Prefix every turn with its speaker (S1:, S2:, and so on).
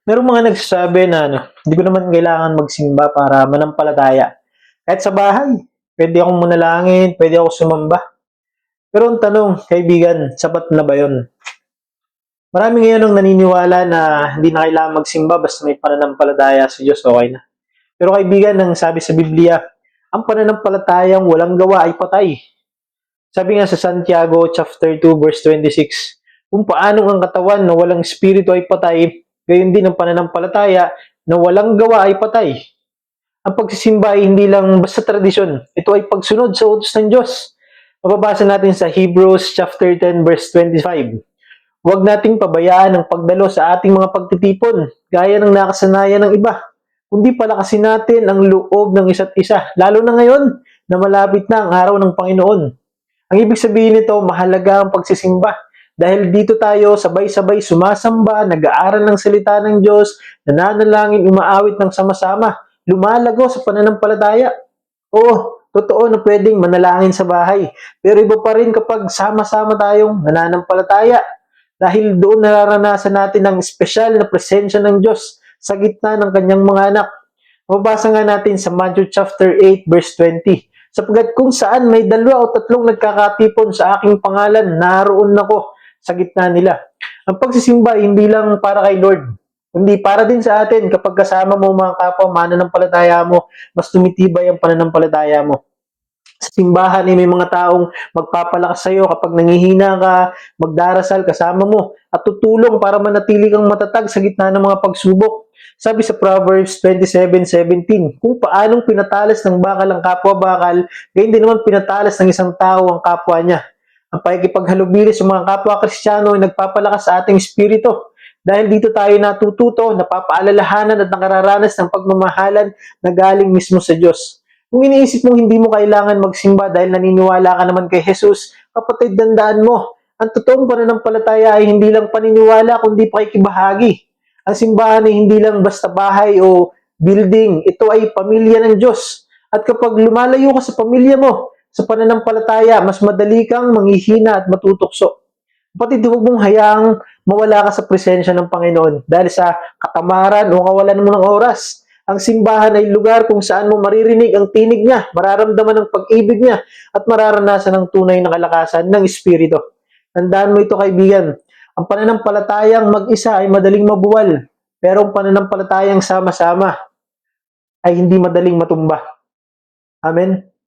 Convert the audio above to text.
S1: Merong mga nagsasabi na hindi ko naman kailangan magsimba para manampalataya. Kahit sa bahay, pwede akong manalangin, pwede ako sumamba. Pero ang tanong, kaibigan, sapat na ba yun? Marami ngayon ang naniniwala na hindi na kailangan magsimba basta may pananampalataya sa Diyos, okay na. Pero kaibigan, ang sabi sa Biblia, ang pananampalatayang walang gawa ay patay. Sabi nga sa Santiago chapter 2 verse 26, kung paanong ang katawan na walang espiritu ay patay, gayon din ang pananampalataya na walang gawa ay patay. Ang pagsisimba ay hindi lang basta tradisyon. Ito ay pagsunod sa utos ng Diyos. Mababasa natin sa Hebrews chapter 10 verse 25. Huwag nating pabayaan ang pagdalo sa ating mga pagtitipon, gaya ng nakasanayan ng iba. Kundi palakasin natin ang loob ng isa't isa, lalo na ngayon na malapit na ang araw ng Panginoon. Ang ibig sabihin nito, mahalaga ang pagsisimba. Dahil dito tayo sabay-sabay sumasamba, nag-aaral ng salita ng Diyos, nananalangin, umaawit ng sama-sama, lumalago sa pananampalataya. Oo, totoo na pwedeng manalangin sa bahay. Pero iba pa rin kapag sama-sama tayong nananampalataya. Dahil doon nararanasan natin ang espesyal na presensya ng Diyos sa gitna ng kanyang mga anak. Mababasa nga natin sa Matthew chapter 8 verse 20. Sapagkat kung saan may 2 o 3 nagkakatipon sa aking pangalan, naroon ako sa gitna nila. Ang pagsisimba hindi lang para kay Lord, kundi para din sa atin kapag kasama mo mga kapwa mananampalataya mo, mas tumitibay ang pananampalataya mo. Sa simbahan ay may mga taong magpapalakas sa iyo kapag nangihina ka, magdarasal kasama mo, at tutulong para manatili kang matatag sa gitna ng mga pagsubok. Sabi sa Proverbs 27:17, kung paanong pinatalas ng bakal ang kapwa-bakal, gayon din naman pinatalas ng isang tao ang kapwa niya. Ang pakikipaghalubili sa mga kapwa-Kristiyano ay nagpapalakas sa ating espiritu. Dahil dito tayo natututo, napapaalalahanan at nakararanas ng pagmamahalan na galing mismo sa Diyos. Kung iniisip mong hindi mo kailangan magsimba dahil naniniwala ka naman kay Jesus, kapatid, dandaan mo, ang totoong pananampalataya ay hindi lang paniniwala kundi pakikibahagi. Ang simbahan ay hindi lang basta bahay o building, ito ay pamilya ng Diyos. At kapag lumalayo ka sa pamilya mo, sa pananampalataya, mas madali kang manghihina at matutukso. Kapatid, huwag mong hayaang mawala ka sa presensya ng Panginoon dahil sa katamaran o kawalan mo ng oras. Ang simbahan ay lugar kung saan mo maririnig ang tinig niya, mararamdaman ang pag-ibig niya, at mararanasan ang tunay na kalakasan ng Espiritu. Tandaan mo ito, kaibigan. Ang pananampalatayang mag-isa ay madaling mabuwal, pero ang pananampalatayang sama-sama ay hindi madaling matumba. Amen?